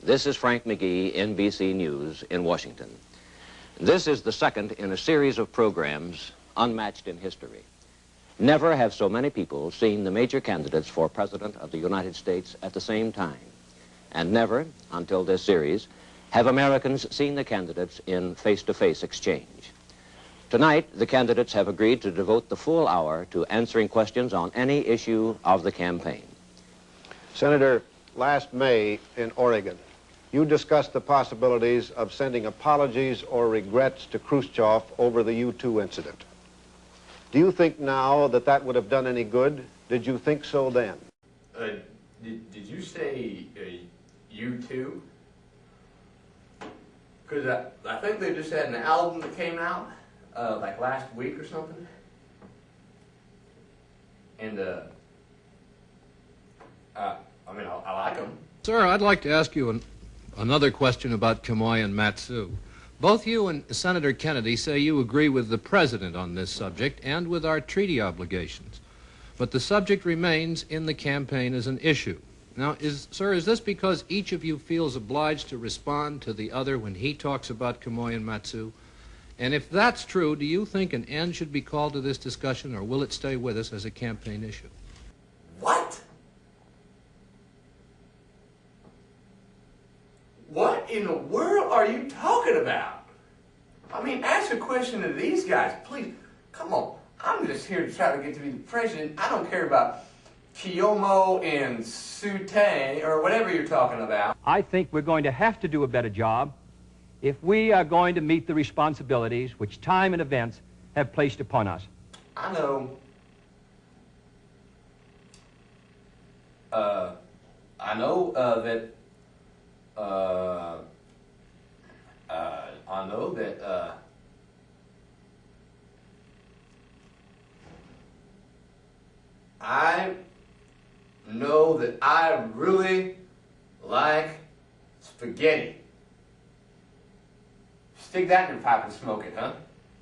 This is Frank McGee, NBC News in Washington. This is the second in a series of programs unmatched in history. Never have so many people seen the major candidates for President of the United States at the same time. And never, until this series, have Americans seen the candidates in face-to-face exchange. Tonight, the candidates have agreed to devote the full hour to answering questions on any issue of the campaign. Senator, last May in Oregon, you discussed the possibilities of sending apologies or regrets to Khrushchev over the U-2 incident. Do you think now that that would have done any good? Did you think so then? Did you say U2? Because I think they just had an album that came out like last week or something. And I mean, I like them. Sir, I'd like to ask you another question about Kamoy and Matsu. Both you and Senator Kennedy say you agree with the President on this subject and with our treaty obligations. But the subject remains in the campaign as an issue. Now, sir, is this because each of you feels obliged to respond to the other when he talks about Kamoy and Matsu? And if that's true, do you think an end should be called to this discussion, or will it stay with us as a campaign issue? What? What in the world are you talking about? I mean, ask a question to these guys, please. Come on. I'm just here to try to get to be the president. I don't care about Kiyomo and Sute or whatever you're talking about. I think we're going to have to do a better job if we are going to meet the responsibilities which time and events have placed upon us. I know. I know that I really like spaghetti. Stick that in your pipe and smoke it, huh?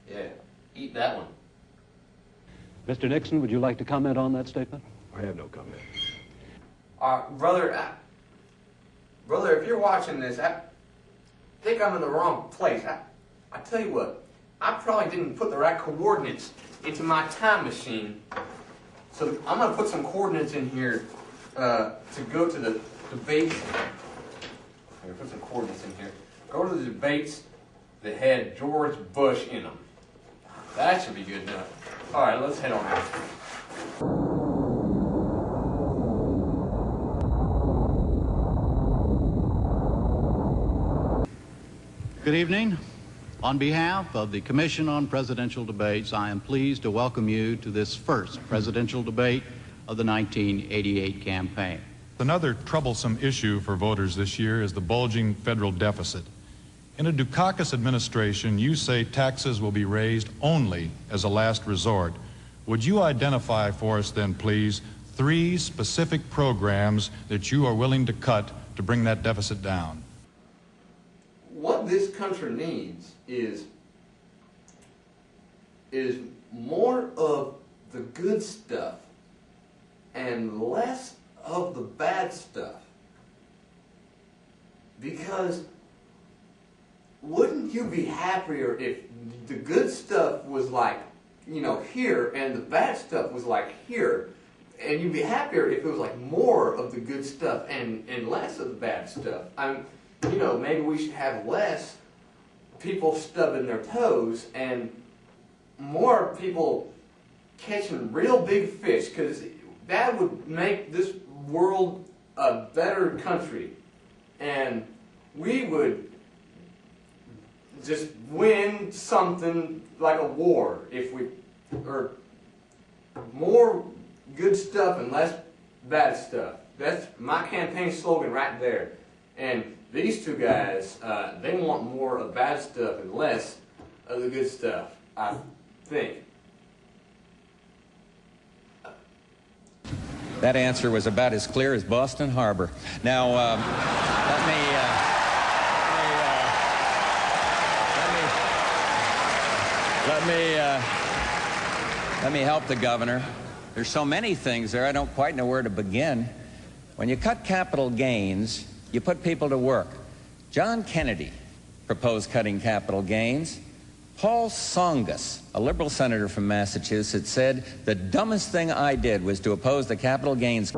Yeah, eat that one. Mr. Nixon, would you like to comment on that statement? I have no comment. Brother, if you're watching this, I think I'm in the wrong place. I tell you what, I probably didn't put the right coordinates into my time machine. So I'm going to put some coordinates in here to go to the debates. I'm going to put some coordinates in here. Go to the debates that had George Bush in them. That should be good enough. All right, let's head on out. Good evening. On behalf of the Commission on Presidential Debates, I am pleased to welcome you to this first presidential debate of the 1988 campaign. Another troublesome issue for voters this year is the bulging federal deficit. In a Dukakis administration, you say taxes will be raised only as a last resort. Would you identify for us then, please, 3 specific programs that you are willing to cut to bring that deficit down? What this country needs is more of the good stuff and less of the bad stuff. Because wouldn't you be happier if the good stuff was like, you know, here, and the bad stuff was like here? And you'd be happier if it was like more of the good stuff and less of the bad stuff. You know, maybe we should have less people stubbing their toes and more people catching real big fish, because that would make this world a better country, and we would just win something like a war if we, or more good stuff and less bad stuff. That's my campaign slogan right there. And these two guys, they want more of bad stuff and less of the good stuff, I think. That answer was about as clear as Boston Harbor. Now, let me help the governor. There's so many things there, I don't quite know where to begin. When you cut capital gains, you put people to work. John Kennedy proposed cutting capital gains. Paul Tsongas, a liberal senator from Massachusetts, said, "The dumbest thing I did was to oppose the capital gains."